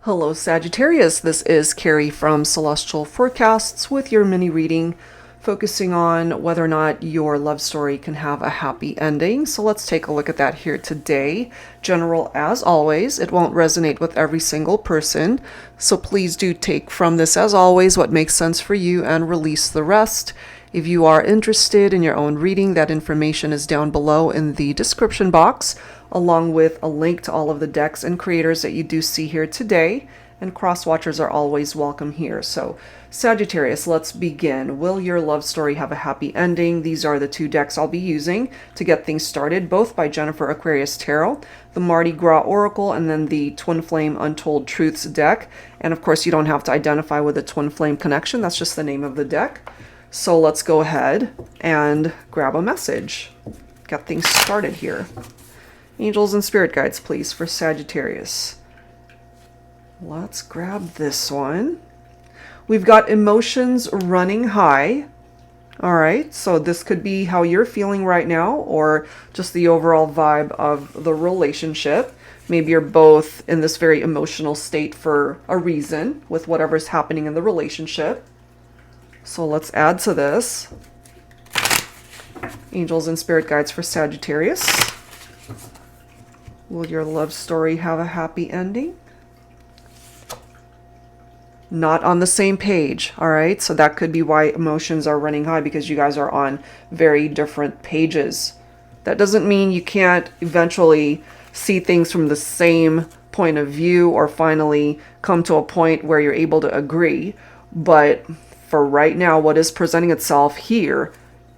Hello Sagittarius, this is Carrie from Celestial Forecasts with your mini reading focusing on whether or not your love story can have a happy ending. So let's take a look at that here today. General as always, it won't resonate with every single person. So please do take from this as always what makes sense for you and release the rest. If you are interested in your own reading, that information is down below in the description box, along with a link to all of the decks and creators that you do see here today. And cross-watchers are always welcome here. So Sagittarius, let's begin. Will your love story have a happy ending? These are the two decks I'll be using to get things started, both by Jennifer Aquarius Tarot, the Mardi Gras Oracle, and then the Twin Flame Untold Truths deck. And of course, you don't have to identify with a twin flame connection. That's just the name of the deck. So let's go ahead and grab a message. Get things started here. Angels and spirit guides, please, for Sagittarius. Let's grab this one. We've got emotions running high. All right, so this could be how you're feeling right now, or just the overall vibe of the relationship. Maybe you're both in this very emotional state for a reason with whatever's happening in the relationship. So let's add to this. Angels and spirit guides for Sagittarius. Will your love story have a happy ending? Not on the same page, all right? So that could be why emotions are running high, because you guys are on very different pages. That doesn't mean you can't eventually see things from the same point of view or finally come to a point where you're able to agree. But for right now, what is presenting itself here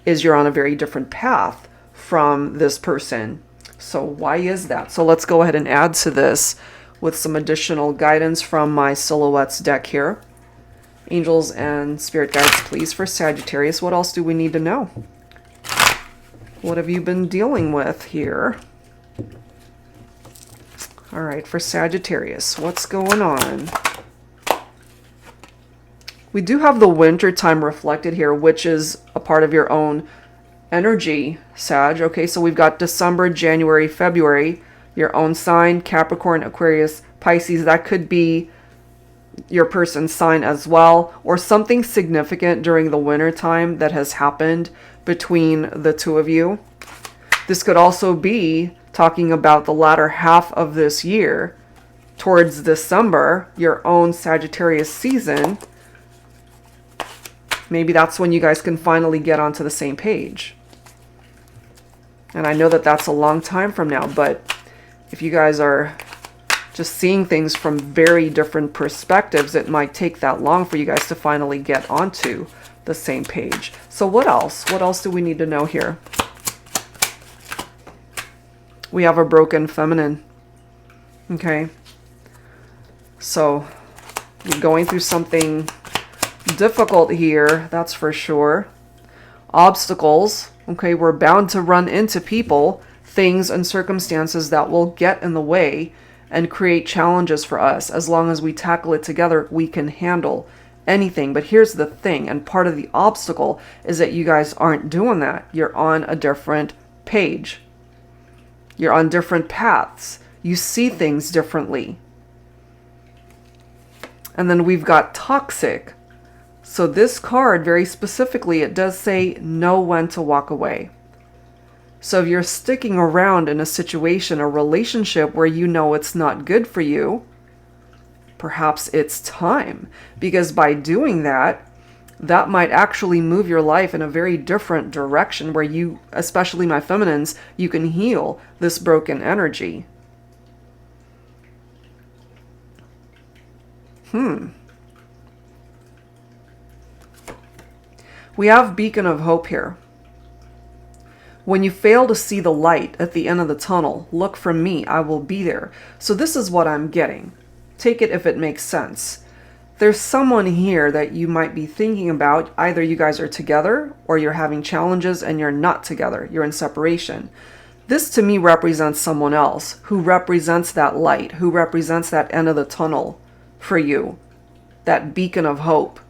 is you're on a very different path from this person. So why is that? So let's go ahead and add to this with some additional guidance from my Silhouettes deck here. Angels and spirit guides, please, for Sagittarius. What else do we need to know? What have you been dealing with here? All right, for Sagittarius, what's going on? We do have the winter time reflected here, which is a part of your own energy, Sag. Okay, so we've got December, January, February, your own sign, Capricorn, Aquarius, Pisces. That could be your person's sign as well, or something significant during the winter time that has happened between the two of you. This could also be talking about the latter half of this year, towards December, your own Sagittarius season. Maybe that's when you guys can finally get onto the same page. And I know that that's a long time from now, but if you guys are just seeing things from very different perspectives, it might take that long for you guys to finally get onto the same page. So what else? What else do we need to know here? We have a broken feminine. Okay. So you're going through something difficult here, that's for sure. Obstacles. Okay, we're bound to run into people, things, and circumstances that will get in the way and create challenges for us. As long as we tackle it together, we can handle anything. But here's the thing, and part of the obstacle is that you guys aren't doing that. You're on a different page. You're on different paths. You see things differently. And then we've got toxic. So this card, very specifically, it does say know when to walk away. So if you're sticking around in a situation, a relationship where you know it's not good for you, perhaps it's time. Because by doing that, that might actually move your life in a very different direction where you, especially my feminines, you can heal this broken energy. We have beacon of hope here. When you fail to see the light at the end of the tunnel, look for me, I will be there. So this is what I'm getting. Take it if it makes sense. There's someone here that you might be thinking about. Either you guys are together or you're having challenges and you're not together. You're in separation. This to me represents someone else who represents that light, who represents that end of the tunnel for you, that beacon of hope,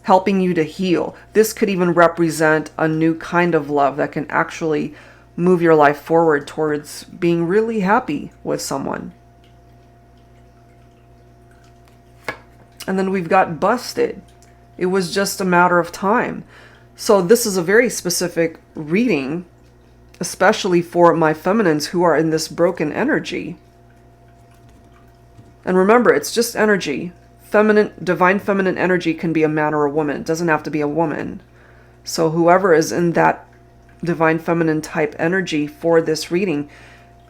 helping you to heal. This could even represent a new kind of love that can actually move your life forward towards being really happy with someone. And then we've got busted. It was just a matter of time. So this is a very specific reading, especially for my feminines who are in this broken energy. And remember, it's just energy. Feminine, divine feminine energy can be a man or a woman. It doesn't have to be a woman. So whoever is in that divine feminine type energy for this reading,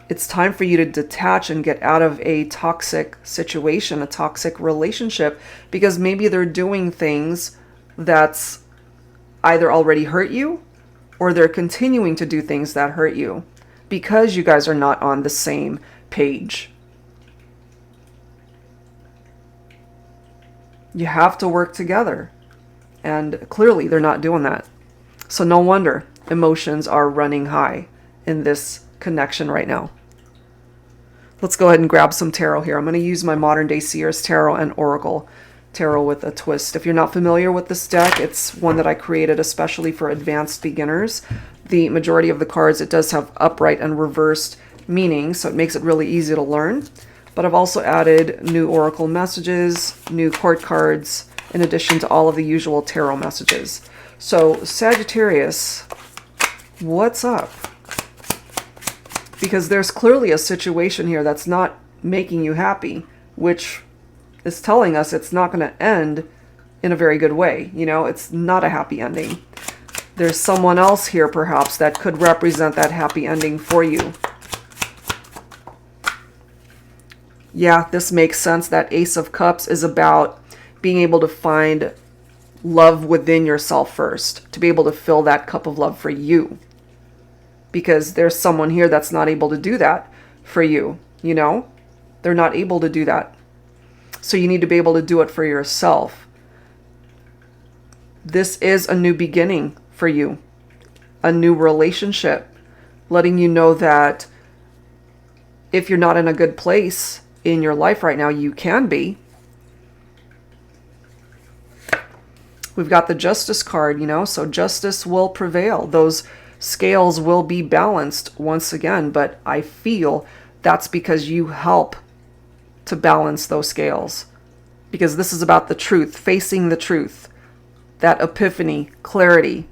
it's time for you to detach and get out of a toxic situation, a toxic relationship, because maybe they're doing things that's either already hurt you or they're continuing to do things that hurt you because you guys are not on the same page. You have to work together. And clearly they're not doing that. So no wonder emotions are running high in this connection right now. Let's go ahead and grab some tarot here. I'm going to use my Modern Day Seers Tarot and Oracle Tarot with a twist. If you're not familiar with this deck, it's one that I created especially for advanced beginners. The majority of the cards, it does have upright and reversed meaning, so it makes it really easy to learn. But I've also added new oracle messages, new court cards, in addition to all of the usual tarot messages. So Sagittarius, what's up? Because there's clearly a situation here that's not making you happy, which is telling us it's not going to end in a very good way. You know, it's not a happy ending. There's someone else here perhaps that could represent that happy ending for you. Yeah, this makes sense. That Ace of Cups is about being able to find love within yourself first, to be able to fill that cup of love for you. Because there's someone here that's not able to do that for you, you know? They're not able to do that. So you need to be able to do it for yourself. This is a new beginning for you, a new relationship, letting you know that if you're not in a good place in your life right now, you can be. We've got the Justice card, you know, so justice will prevail. Those scales will be balanced once again, but I feel that's because you help to balance those scales. Because this is about the truth, facing the truth, that epiphany, clarity,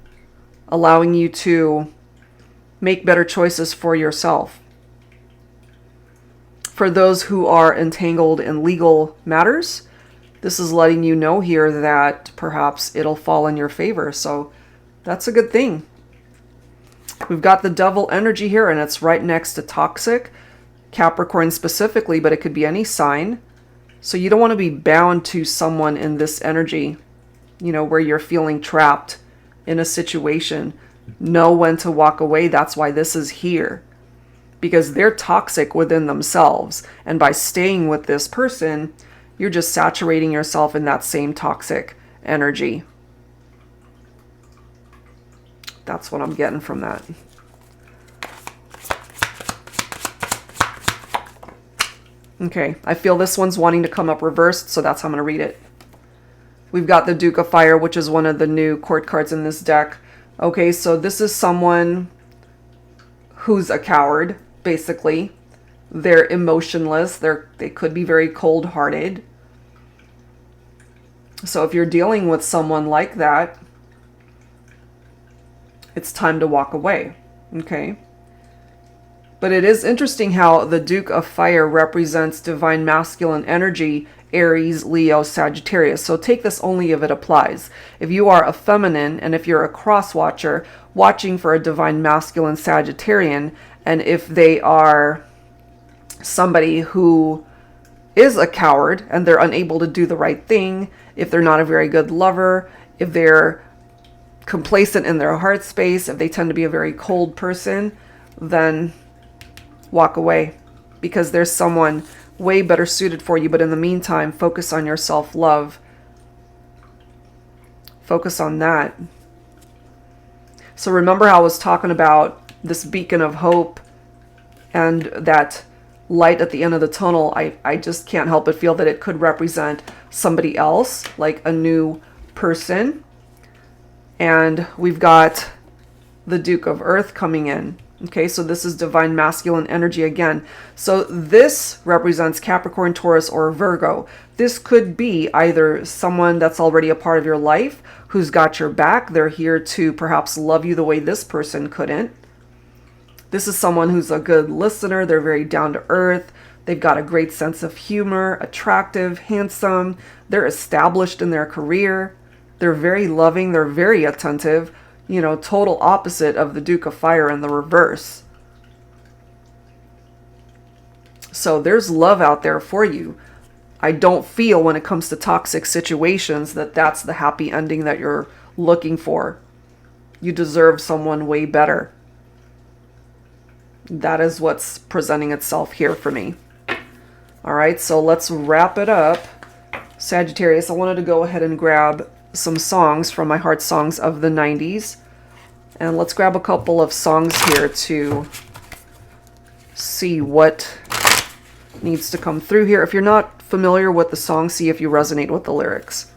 allowing you to make better choices for yourself. For those who are entangled in legal matters, this is letting you know here that perhaps it'll fall in your favor. So that's a good thing. We've got the Devil energy here, and it's right next to Toxic, Capricorn specifically, but it could be any sign. So you don't want to be bound to someone in this energy, you know, where you're feeling trapped in a situation. Know when to walk away. That's why this is here. Because they're toxic within themselves. And by staying with this person, you're just saturating yourself in that same toxic energy. That's what I'm getting from that. Okay, I feel this one's wanting to come up reversed, so that's how I'm going to read it. We've got the Duke of Fire, which is one of the new court cards in this deck. Okay, so this is someone who's a coward, basically. They're emotionless. They could be very cold-hearted. So if you're dealing with someone like that, it's time to walk away, okay? But it is interesting how the Duke of Fire represents divine masculine energy, Aries, Leo, Sagittarius. So take this only if it applies. If you are a feminine and if you're a cross watcher watching for a divine masculine Sagittarian, and if they are somebody who is a coward and they're unable to do the right thing, if they're not a very good lover, if they're complacent in their heart space, if they tend to be a very cold person, then walk away, because there's someone way better suited for you. But in the meantime, focus on your self-love. Focus on that. So remember how I was talking about this beacon of hope and that light at the end of the tunnel? I just can't help but feel that it could represent somebody else, like a new person. And we've got the Duke of Earth coming in. Okay, so this is divine masculine energy again. So this represents Capricorn, Taurus, or Virgo. This could be either someone that's already a part of your life who's got your back. They're here to perhaps love you the way this person couldn't. This is someone who's a good listener. They're very down to earth. They've got a great sense of humor, attractive, handsome. They're established in their career. They're very loving. They're very attentive. You know, total opposite of the Duke of Fire in the reverse. So there's love out there for you. I don't feel when it comes to toxic situations that that's the happy ending that you're looking for. You deserve someone way better. That is what's presenting itself here for me. All right, so let's wrap it up. Sagittarius, I wanted to go ahead and grab some songs from my Heart Songs of the 90s. And let's grab a couple of songs here to see what needs to come through here. If you're not familiar with the song, see if you resonate with the lyrics.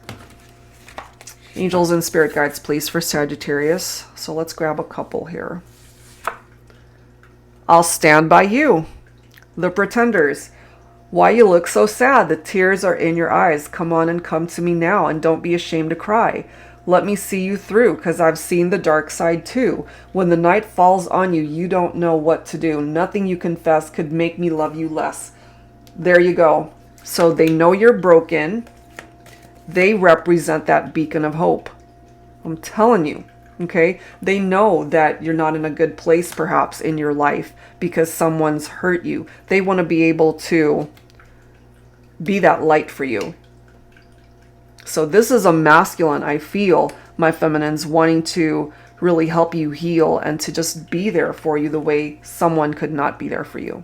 Angels and spirit guides, please, for Sagittarius. So let's grab a couple here. I'll stand by you. The Pretenders. Why you look so sad? The tears are in your eyes. Come on and come to me now, and don't be ashamed to cry. Let me see you through, 'cause I've seen the dark side too. When the night falls on you, you don't know what to do. Nothing you confess could make me love you less. There you go. So they know you're broken. They represent that beacon of hope. I'm telling you, okay? They know that you're not in a good place perhaps in your life because someone's hurt you. They want to be able to be that light for you. So this is a masculine, I feel, my feminines, wanting to really help you heal and to just be there for you the way someone could not be there for you.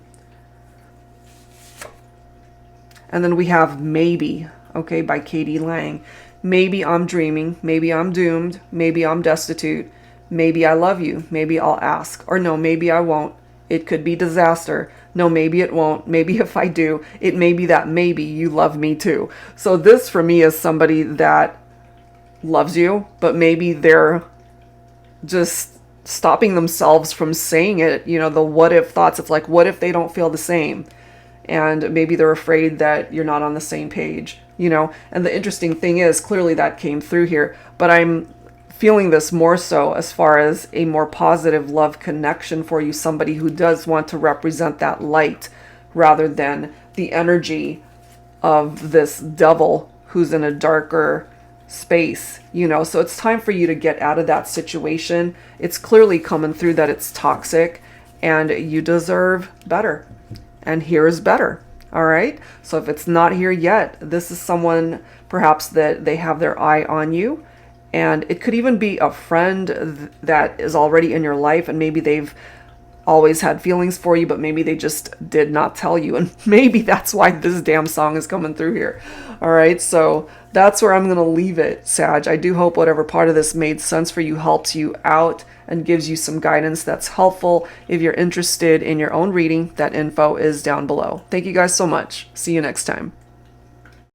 And then we have Maybe, okay, by Katie Lang. Maybe I'm dreaming. Maybe I'm doomed. Maybe I'm destitute. Maybe I love you. Maybe I'll ask. Or no, maybe I won't. It could be disaster. No, maybe it won't. Maybe if I do, it may be that maybe you love me too. So this for me is somebody that loves you, but maybe they're just stopping themselves from saying it. You know, the what if thoughts. It's like, what if they don't feel the same? And maybe they're afraid that you're not on the same page, you know. And the interesting thing is, clearly that came through here, but I'm feeling this more so as far as a more positive love connection for you, somebody who does want to represent that light rather than the energy of this devil who's in a darker space, you know. So it's time for you to get out of that situation. It's clearly coming through that it's toxic and you deserve better. And here is better. All right. So if it's not here yet, this is someone perhaps that they have their eye on you. And it could even be a friend that is already in your life, and maybe they've always had feelings for you, but maybe they just did not tell you. And maybe that's why this damn song is coming through here. All right. So that's where I'm going to leave it, Sag. I do hope whatever part of this made sense for you, helps you out, and gives you some guidance that's helpful. If you're interested in your own reading, that info is down below. Thank you guys so much. See you next time.